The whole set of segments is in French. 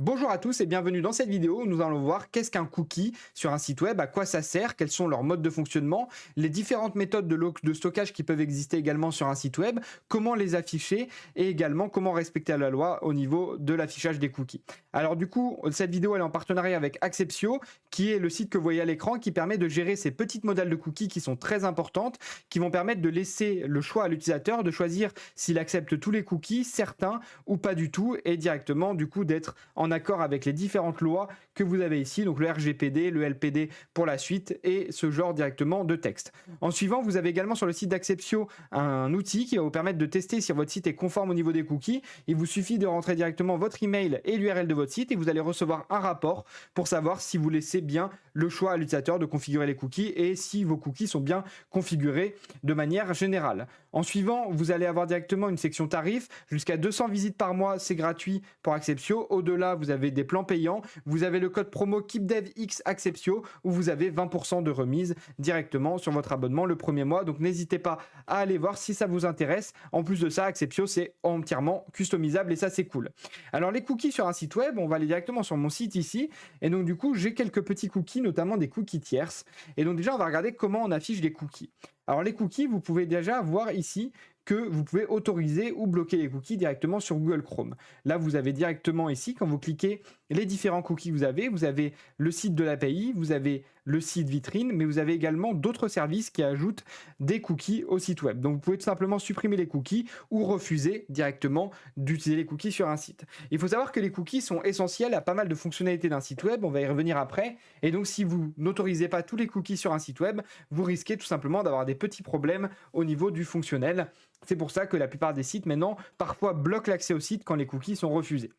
Bonjour à tous et bienvenue dans cette vidéo où nous allons voir qu'est-ce qu'un cookie sur un site web, à quoi ça sert, quels sont leurs modes de fonctionnement, les différentes méthodes de stockage qui peuvent exister également sur un site web, comment les afficher et également comment respecter la loi au niveau de l'affichage des cookies. Alors du coup, cette vidéo elle est en partenariat avec Acceptio, qui est le site que vous voyez à l'écran, qui permet de gérer ces petites modèles de cookies qui sont très importantes, qui vont permettre de laisser le choix à l'utilisateur de choisir s'il accepte tous les cookies, certains ou pas du tout, et directement du coup d'être en accord avec les différentes lois que vous avez ici, donc le RGPD, le LPD pour la suite et ce genre directement de texte. En suivant, vous avez également sur le site d'Acceptio un outil qui va vous permettre de tester si votre site est conforme au niveau des cookies. Il vous suffit de rentrer directement votre email et l'URL de votre site et vous allez recevoir un rapport pour savoir si vous laissez bien le choix à l'utilisateur de configurer les cookies et si vos cookies sont bien configurés de manière générale. En suivant, vous allez avoir directement une section tarifs. Jusqu'à 200 visites par mois, c'est gratuit pour Acceptio. Au-delà, vous avez des plans payants. Vous avez le code promo KeepDevX Acceptio où vous avez 20% de remise directement sur votre abonnement le premier mois. Donc n'hésitez pas à aller voir si ça vous intéresse. En plus de ça, Acceptio, c'est entièrement customisable et ça, c'est cool. Alors les cookies sur un site web, on va aller directement sur mon site ici. Et donc du coup, j'ai quelques petits cookies, notamment des cookies tierces. Et donc déjà, on va regarder comment on affiche des cookies. Alors les cookies, vous pouvez déjà voir ici que vous pouvez autoriser ou bloquer les cookies directement sur Google Chrome. Là, vous avez directement ici, quand vous cliquez les différents cookies que vous avez le site de l'API, vous avez le site vitrine, mais vous avez également d'autres services qui ajoutent des cookies au site web. Donc, vous pouvez tout simplement supprimer les cookies ou refuser directement d'utiliser les cookies sur un site. Il faut savoir que les cookies sont essentiels à pas mal de fonctionnalités d'un site web, on va y revenir après. Et donc, si vous n'autorisez pas tous les cookies sur un site web, vous risquez tout simplement d'avoir des petits problèmes au niveau du fonctionnel. C'est pour ça que la plupart des sites maintenant parfois bloquent l'accès au site quand les cookies sont refusés.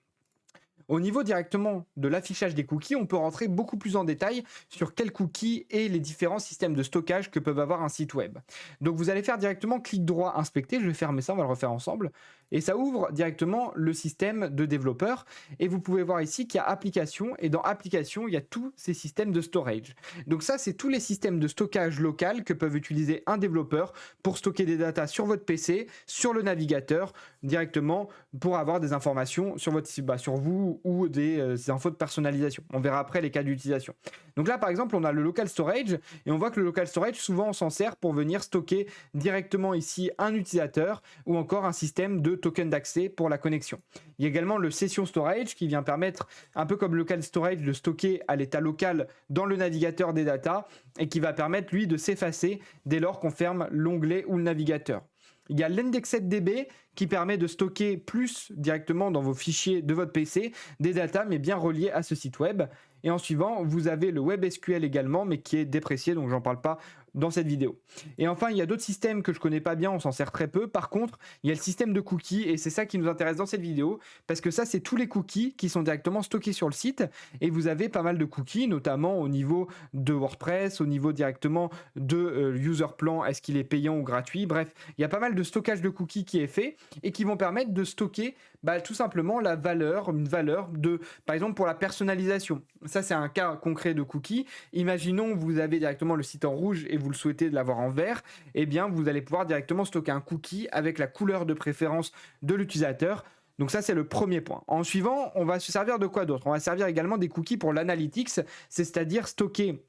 Au niveau directement de l'affichage des cookies, on peut rentrer beaucoup plus en détail sur quels cookies et les différents systèmes de stockage que peuvent avoir un site web. Donc vous allez faire directement clic droit inspecter, je vais fermer ça, on va le refaire ensemble, et ça ouvre directement le système de développeur et vous pouvez voir ici qu'il y a application et dans application il y a tous ces systèmes de storage. Donc ça c'est tous les systèmes de stockage local que peuvent utiliser un développeur pour stocker des datas sur votre PC, sur le navigateur directement pour avoir des informations sur votre sur vous ou des infos de personnalisation. On verra après les cas d'utilisation. Donc là, par exemple, on a le local storage et on voit que le local storage, souvent, on s'en sert pour venir stocker directement ici un utilisateur ou encore un système de token d'accès pour la connexion. Il y a également le session storage qui vient permettre, un peu comme le local storage, de stocker à l'état local dans le navigateur des datas et qui va permettre, lui, de s'effacer dès lors qu'on ferme l'onglet ou le navigateur. Il y a l'indexed.db qui permet de stocker plus directement dans vos fichiers de votre PC des datas mais bien reliées à ce site web. Et en suivant, vous avez le WebSQL également mais qui est déprécié donc j'en parle pas dans cette vidéo. Et enfin, il y a d'autres systèmes que je connais pas bien, on s'en sert très peu. Par contre, il y a le système de cookies et c'est ça qui nous intéresse dans cette vidéo parce que ça, c'est tous les cookies qui sont directement stockés sur le site et vous avez pas mal de cookies, notamment au niveau de WordPress, au niveau directement de user plan, est-ce qu'il est payant ou gratuit. Bref, il y a pas mal de stockage de cookies qui est fait et qui vont permettre de stocker tout simplement une valeur de, par exemple, pour la personnalisation. Ça, c'est un cas concret de cookies. Imaginons, vous avez directement le site en rouge et vous le souhaitez de l'avoir en vert, eh bien, vous allez pouvoir directement stocker un cookie avec la couleur de préférence de l'utilisateur. Donc ça, c'est le premier point. En suivant, on va se servir de quoi d'autre? On va se servir également des cookies pour l'analytics, c'est-à-dire stocker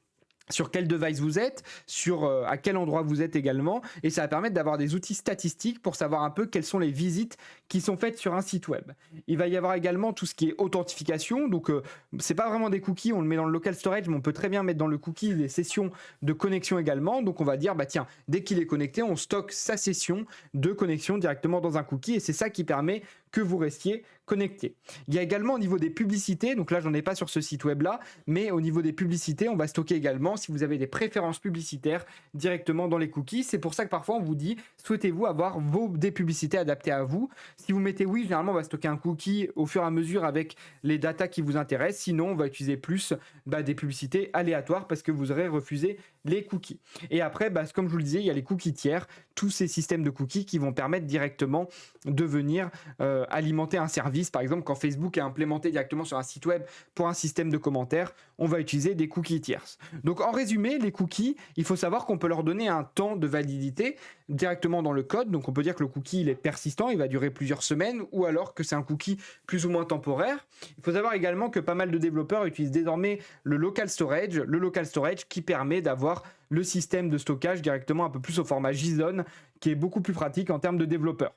sur quel device vous êtes, sur à quel endroit vous êtes également, et ça va permettre d'avoir des outils statistiques pour savoir un peu quelles sont les visites qui sont faites sur un site web. Il va y avoir également tout ce qui est authentification, donc c'est pas vraiment des cookies, on le met dans le local storage, mais on peut très bien mettre dans le cookie des sessions de connexion également, donc on va dire, tiens, dès qu'il est connecté, on stocke sa session de connexion directement dans un cookie, et c'est ça qui permet que vous restiez connecté. Il y a également au niveau des publicités, donc là j'en ai pas sur ce site web là, mais au niveau des publicités, on va stocker également si vous avez des préférences publicitaires directement dans les cookies. C'est pour ça que parfois on vous dit, souhaitez-vous avoir des publicités adaptées à vous? Si vous mettez oui, généralement on va stocker un cookie au fur et à mesure avec les datas qui vous intéressent, sinon on va utiliser plus des publicités aléatoires parce que vous aurez refusé les cookies. Et après, bah, comme je vous le disais, il y a les cookies tiers, tous ces systèmes de cookies qui vont permettre directement de venir alimenter un service. Par exemple, quand Facebook est implémenté directement sur un site web pour un système de commentaires, on va utiliser des cookies tierces. Donc en résumé, les cookies, il faut savoir qu'on peut leur donner un temps de validité directement dans le code. Donc on peut dire que le cookie il est persistant, il va durer plusieurs semaines, ou alors que c'est un cookie plus ou moins temporaire. Il faut savoir également que pas mal de développeurs utilisent désormais le local storage qui permet d'avoir le système de stockage directement un peu plus au format JSON, qui est beaucoup plus pratique en termes de développeurs.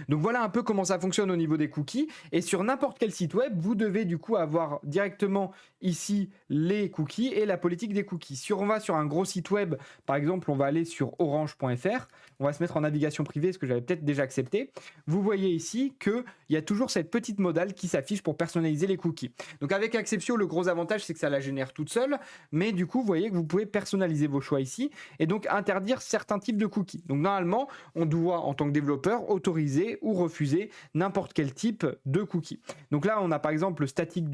Donc voilà un peu comment ça fonctionne au niveau des cookies. Et sur n'importe quel site web, vous devez du coup avoir directement ici les cookies et la politique des cookies. Si on va sur un gros site web, par exemple, on va aller sur orange.fr, on va se mettre en navigation privée, ce que j'avais peut-être déjà accepté. Vous voyez ici qu'il y a toujours cette petite modale qui s'affiche pour personnaliser les cookies. Donc avec Acceptio, le gros avantage, c'est que ça la génère toute seule, mais du coup, vous voyez que vous pouvez personnaliser vos choix ici et donc interdire certains types de cookies. Donc normalement, on doit, en tant que développeur, autoriser ou refuser n'importe quel type de cookie. Donc là, on a par exemple le statistique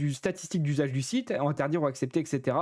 d'usage du site, interdire ou accepter, etc.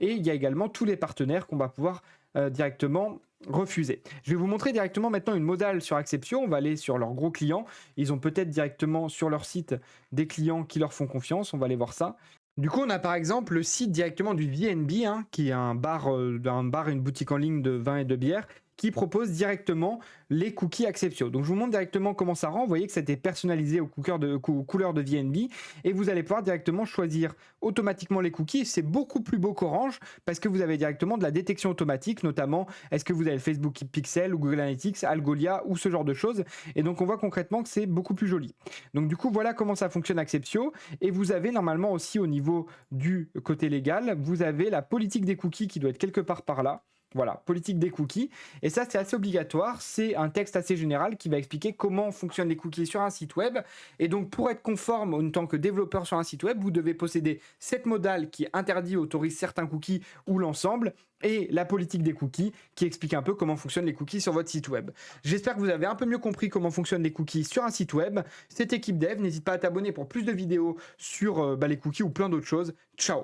Et il y a également tous les partenaires qu'on va pouvoir directement refuser. Je vais vous montrer directement maintenant une modale sur Acceptio. On va aller sur leurs gros clients. Ils ont peut-être directement sur leur site des clients qui leur font confiance. On va aller voir ça. Du coup, on a par exemple le site directement du VNB, qui est un bar et une boutique en ligne de vin et de bière, qui propose directement les cookies Acceptio. Donc je vous montre directement comment ça rend. Vous voyez que c'était personnalisé aux couleurs de VNB et vous allez pouvoir directement choisir automatiquement les cookies. C'est beaucoup plus beau qu'Orange parce que vous avez directement de la détection automatique, notamment est-ce que vous avez le Facebook Pixel ou Google Analytics, Algolia ou ce genre de choses. Et donc on voit concrètement que c'est beaucoup plus joli. Donc du coup, voilà comment ça fonctionne Acceptio. Et vous avez normalement aussi au niveau du côté légal, vous avez la politique des cookies qui doit être quelque part par là. Voilà, politique des cookies. Et ça, c'est assez obligatoire. C'est un texte assez général qui va expliquer comment fonctionnent les cookies sur un site web. Et donc, pour être conforme en tant que développeur sur un site web, vous devez posséder cette modale qui interdit ou autorise certains cookies ou l'ensemble, et la politique des cookies qui explique un peu comment fonctionnent les cookies sur votre site web. J'espère que vous avez un peu mieux compris comment fonctionnent les cookies sur un site web. C'était Équipe Dev. N'hésite pas à t'abonner pour plus de vidéos sur les cookies ou plein d'autres choses. Ciao!